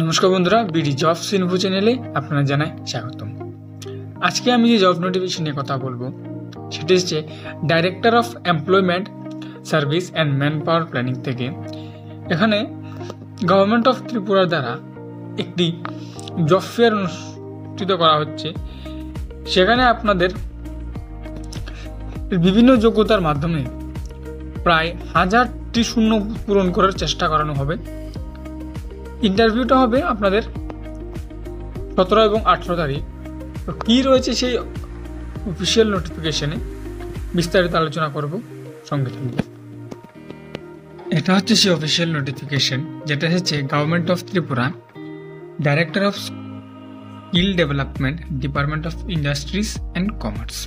নমস্কার বন্ধুরা, BD jobs info চ্যানেলে আপনারা জানাই স্বাগতম। আজকে আমি যে জব নোটিফিকেশন নিয়ে কথা বলবো সেটি হচ্ছে director of employment service and man power planning থেকে। এখানে গভর্নমেন্ট অফ ত্রিপুরার দ্বারা একটি জব ফেয়ার অনুষ্ঠিত করা হচ্ছে। সেখানে আপনাদের বিভিন্ন যোগ্যতার মাধ্যমে প্রায় 1000টি শূন্য পূরণ করার চেষ্টা করানো হবে। ইন্টারভিউটা হবে আপনাদের 17 এবং 18 তারিখ। তো কী রয়েছে সেই অফিসিয়াল নোটিফিকেশনে বিস্তারিত আলোচনা করব, সঙ্গে থাকবে। এটা হচ্ছে সেই অফিসিয়াল নোটিফিকেশন, যেটা হচ্ছে government of Tripura, director of skill development, department of industries and commerce.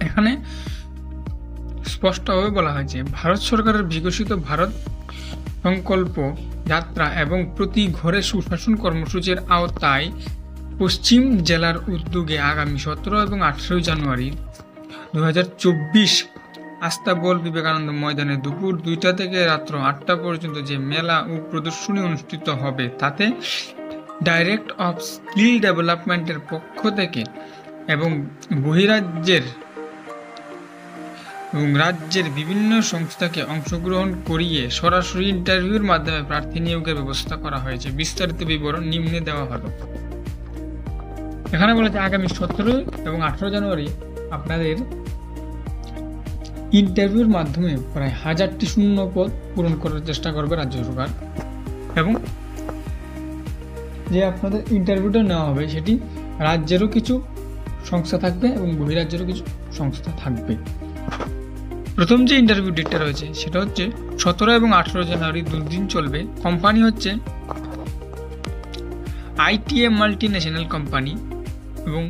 এখানে স্পষ্টভাবে বলা হয়েছে ভারত সরকারের বিকশিত ভারত সংকল্প যাত্রা এবং প্রতি ঘরে সুশাসন কর্মসূচির আওতায় পশ্চিম জেলার উদ্যোগে আগামী 17 এবং 18 জানুয়ারি 2024 আস্তাবল বিবেকানন্দ ময়দানে দুপুর 2টা থেকে রাত্র 8টা পর্যন্ত যে মেলা ও প্রদর্শনী অনুষ্ঠিত হবে, তাতে ডাইরেক্ট অফ স্কিল ডেভেলপমেন্টের পক্ষ থেকে এবং বহিরাজ্যের এবং রাজ্যের বিভিন্ন সংস্থাকে অংশগ্রহণ করিয়ে সরাসরি ইন্টারভিউর মাধ্যমে প্রার্থী নিয়োগের ব্যবস্থা করা হয়েছে। বিস্তারিত বিবরণ নিম্নে দেওয়া হলো। এখানে বলেছে আগামী 17 এবং 18 জানুয়ারি আপনাদের ইন্টারভিউর মাধ্যমে প্রায় 1000টি শূন্য পদ পূরণ করার চেষ্টা করবে রাজ্য সরকার, এবং যে আপনাদের ইন্টারভিউটা নেওয়া হবে সেটি রাজ্যেরও কিছু সংস্থা থাকবে এবং বহিরাজ্যেরও কিছু সংস্থা থাকবে। প্রথম যে ইন্টারভিউ ডেটটা রয়েছে সেটা হচ্ছে 17 এবং 18 জানুয়ারি, 2 দিন চলবে। কোম্পানি হচ্ছে আইটিএম মাল্টি ন্যাশনাল কোম্পানি এবং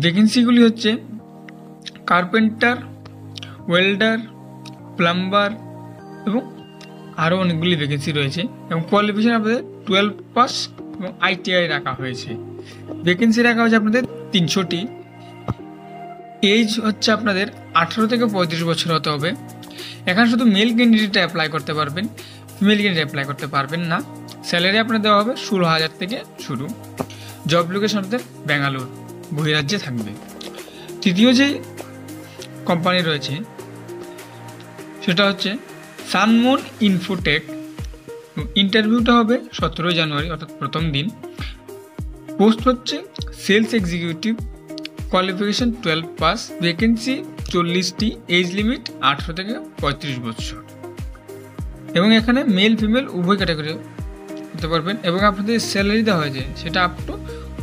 ভ্যাকেন্সিগুলি হচ্ছে কার্পেন্টার, ওয়েল্ডার, প্লাম্বার এবং আরও অনেকগুলি ভ্যাকেন্সি রয়েছে, এবং কোয়ালিফিকেশন আপনাদের 12 পাস এবং আইটিআই রাখা হয়েছে। ভ্যাকেন্সি রাখা হয়েছে আপনাদের 300টি। এজ হচ্ছে আপনাদের 18 থেকে 35 বছর হতে হবে। এখানে শুধু মেল ক্যান্ডিডেটটা অ্যাপ্লাই করতে পারবেন, ফিমেল ক্যান্ডিডেট অ্যাপ্লাই করতে পারবেন না। স্যালারি আপনার দেওয়া হবে 16,000 থেকে শুরু। জব লোকেশন আপনাদের ব্যাঙ্গালোর, বহিরাজ্যে থাকবে। তৃতীয় যে কোম্পানি রয়েছে সেটা হচ্ছে সানমুন ইনফোটেক। ইন্টারভিউটা হবে 17 জানুয়ারি, অর্থাৎ প্রথম দিন। পোস্ট হচ্ছে sales executive, qualification 12 pass, vacancy 40টি, এজ লিমিট 18 থেকে 35 বছর, এবং এখানে মেল ফিমেল উভয় ক্যাটাগরি হতে পারবেন। এবং আপনাদের স্যালারি দেওয়া হয়েছে সেটা আপ টু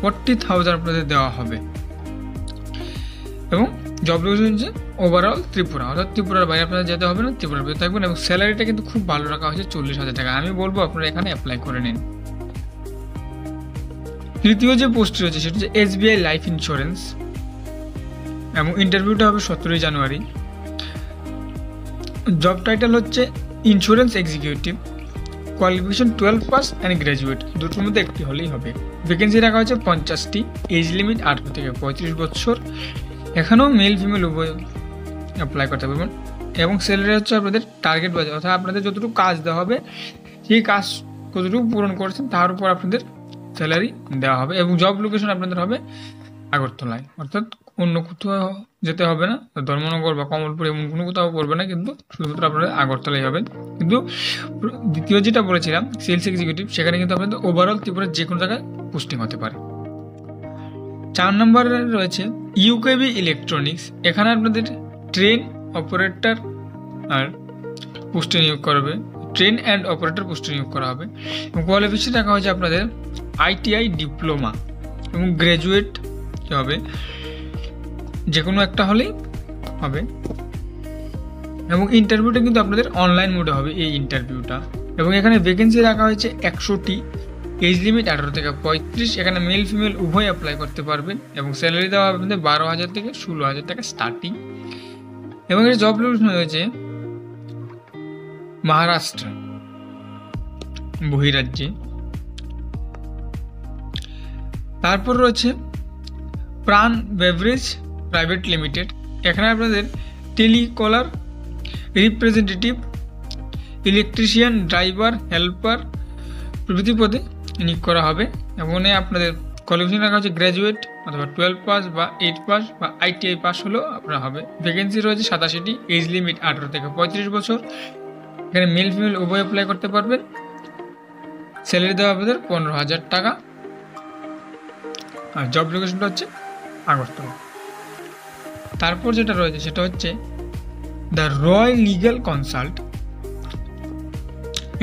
40,000 আপনাদের দেওয়া হবে। এবং জব লোকেশন হচ্ছে ওভারঅল ত্রিপুরা, অর্থাৎ ত্রিপুরার বাইরে আপনাদের যেতে হবে না, ত্রিপুরার ভিতরে থাকবেন। এবং স্যালারিটা কিন্তু খুব ভালো রাখা হয়েছে, 40,000 টাকা। আমি বলবো আপনারা এখানে অ্যাপ্লাই করে নিন। তৃতীয় যে পোস্টটি রয়েছে সেটা হচ্ছে এসবিআই লাইফ ইন্স্যুরেন্স, এবং ইন্টারভিউটা হবে 17 জানুয়ারি। জব টাইটেল হচ্ছে insurance executive, qualification 12 pass and graduate, দুটোর মধ্যে একটি হলেই হবে। ভ্যাকেন্সি রাখা হয়েছে 50টি, এজ লিমিট 18 থেকে 35 বছর। এখানেও মেল ফিমেল উভয় অ্যাপ্লাই করতে পারবেন। এবং স্যালারি হচ্ছে আপনাদের টার্গেট বাজেট, অর্থাৎ আপনাদের যতটুকু কাজ দেওয়া হবে সেই কাজ কতটুকু পূরণ করেছেন তার উপর আপনাদের স্যালারি দেওয়া হবে। এবং জব লোকেশন আপনাদের হবে আগরতলায়, অর্থাৎ অন্য কোথাও যেতে হবে না, ধর্মনগর বা কমলপুর এমন কোনো কোথাও পড়বে না, কিন্তু শুধুমাত্র আপনাদের আগরতলাই হবে। কিন্তু দ্বিতীয় যেটা বলেছিলাম সেলস এক্সিকিউটিভ, সেখানে কিন্তু আপনাদের ওভারঅল ত্রিপুরার যে কোনো জায়গায় পোস্টিং হতে পারে। 4 নম্বরে রয়েছে ইউকেবি ইলেকট্রনিক্স। এখানে আপনাদের ট্রেন অপারেটর আর পোস্টে নিয়োগ করবে, ট্রেন অ্যান্ড অপারেটর পোস্টে নিয়োগ করা হবে। এবং কোয়ালিফিকেশন রাখা হয়েছে আপনাদের আইটিআই ডিপ্লোমা এবং গ্র্যাজুয়েট হবে, যে কোনো একটা হলেই হবে। এবং ইন্টারভিউটা কিন্তু আপনাদের অনলাইন মোডে হবে এই ইন্টারভিউটা। এবং এখানে ভ্যাকেন্সি রাখা হয়েছে 100টি, এজ লিমিট 18 থেকে 35। এখানে মেল ফিমেল উভয় অ্যাপ্লাই করতে পারবেন। এবং স্যালারি দেওয়া হবে আপনাদের 12,000 থেকে 16,000 টাকা স্টার্টিং। এবং এর জব লোকেশন রয়েছে মহারাষ্ট্র, বহিরাজ্যে। তারপর রয়েছে প্রাণ বেভারেজ প্রাইভেট লিমিটেড। এখানে আপনাদের telecaller representative, electrician, driver, helper, প্রভৃতি পদে নিয়োগ করা হবে। এবং আপনাদের কোয়ালিফিকেশন রাখা হচ্ছে গ্র্যাজুয়েট অথবা 12 পাস বা 8 পাস বা ITI পাস হলেও আপনার হবে। ভ্যাকেন্সি রয়েছে 87টি, এজ লিমিট 18 থেকে 35 বছর। এখানে মেল ফিমেল উভয় অ্যাপ্লাই করতে পারবেন। স্যালারি দেওয়া আপনাদের 15,000 টাকা। আর জব লোকেশনটা হচ্ছে আগরতলা। তারপর যেটা রয়েছে সেটা হচ্ছে দ্য রয়্যাল লিগ্যাল কনসাল্ট।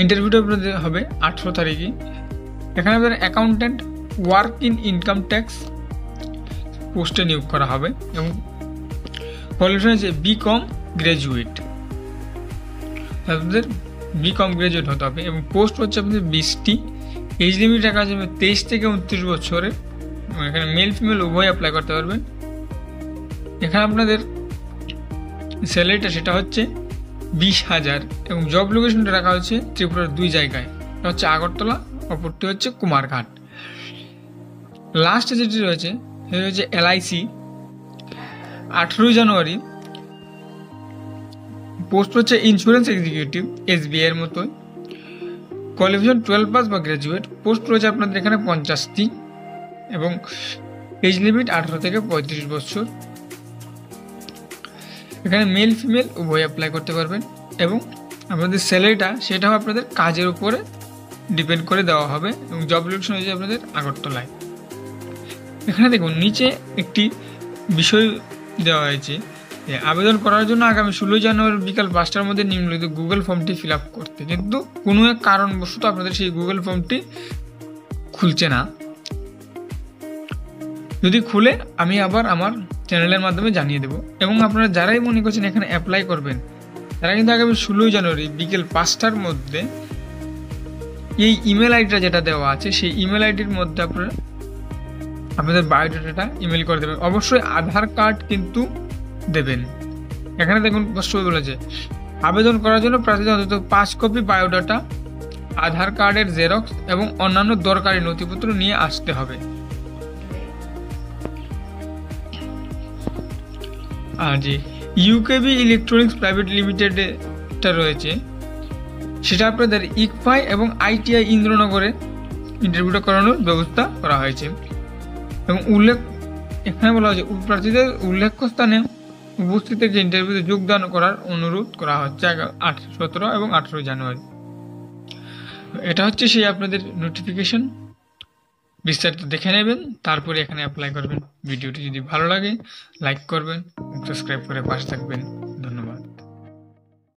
ইন্টারভিউটা আপনাদের হবে 18 তারিখে। এখানে আপনাদের accountant work in income tax পোস্টে নিয়োগ করা হবে এবং কোয়ালিফিকেশন হচ্ছে BCom গ্র্যাজুয়েট। আপনাদের BCom গ্র্যাজুয়েট হতে হবে এবং পোস্ট হচ্ছে আপনাদের 20টি। এজ লিমিট রাখা আছে 23 থেকে 29 বছরের। এখানে মেল ফিমেল উভয় অ্যাপ্লাই করতে পারবেন। এখানে আপনাদের স্যালারিটা সেটা হচ্ছে 20,000 এবং জব লোকেশনটা রাখা হচ্ছে ত্রিপুরার 2 জায়গায়, এটা হচ্ছে আগরতলা, অপরটি হচ্ছে কুমারঘাট। লাস্ট যেটি রয়েছে সেটা হচ্ছে LIC, 18 জানুয়ারি। পোস্ট হচ্ছে ইন্স্যুরেন্স এক্সিকিউটিভ, SBI এর মতোই। কোয়ালিফিকেশন 12 পাস বা গ্র্যাজুয়েট। পোস্ট রয়েছে আপনাদের এখানে 50টি এবং এজ লিমিট 18 থেকে 35 বছর। এখানে মেল ফিমেল উভয় অ্যাপ্লাই করতে পারবেন এবং আপনাদের স্যালারিটা সেটাও আপনাদের কাজের উপরে ডিপেন্ড করে দেওয়া হবে এবং জব লোকেশন হয়েছে আপনাদের আগরতলায়। এখানে দেখুন নিচে একটি বিষয় দেওয়া হয়েছে যে আবেদন করার জন্য আগামী 16 জানুয়ারি বিকাল 5টার মধ্যে নিম্নলিখিত গুগল ফর্মটি ফিল আপ করতে, কিন্তু কোনো এক কারণবশত আপনাদের সেই গুগল ফর্মটি খুলছে না। যদি খুলে আমি আবার আমার চ্যানেলের মাধ্যমে জানিয়ে দেবো। এবং আপনারা যারাই মনে করছেন এখানে অ্যাপ্লাই করবেন তারা কিন্তু আগামী 16 জানুয়ারি বিকেল 5টার মধ্যে এই ইমেল আইডিটা যেটা দেওয়া আছে সেই ইমেল আইডির মধ্যে আপনারা আপনাদের বায়োডাটাটা ইমেল করে দেবেন। অবশ্যই আধার কার্ড কিন্তু দেবেন। এখানে দেখুন স্পষ্টভাবে বলেছে আবেদন করার জন্য প্রার্থীদের অন্তত 5 কপি বায়োডাটা, আধার কার্ডের জেরক্স এবং অন্যান্য দরকারি নথিপত্র নিয়ে আসতে হবে। আর যে UKB ইলেকট্রনিক্স প্রাইভেট লিমিটেডটা রয়েছে সেটা আপনাদের ইকফাই এবং ITI ইন্দ্রনগরে ইন্টারভিউটা করানোর ব্যবস্থা করা হয়েছে এবং এখানে বলা হয়েছে প্রার্থীদের উল্লেখ্য স্থানে উপস্থিত থেকে ইন্টারভিউতে যোগদান করার অনুরোধ করা হচ্ছে 17 এবং 18 জানুয়ারি। এটা হচ্ছে সেই আপনাদের নোটিফিকেশন। বিস্তারিত দেখে নেবেন, তারপরে এখানে অ্যাপ্লাই করবেন। ভিডিওটি যদি ভালো লাগে লাইক করবেন, সাবস্ক্রাইব করে পাশে থাকবেন।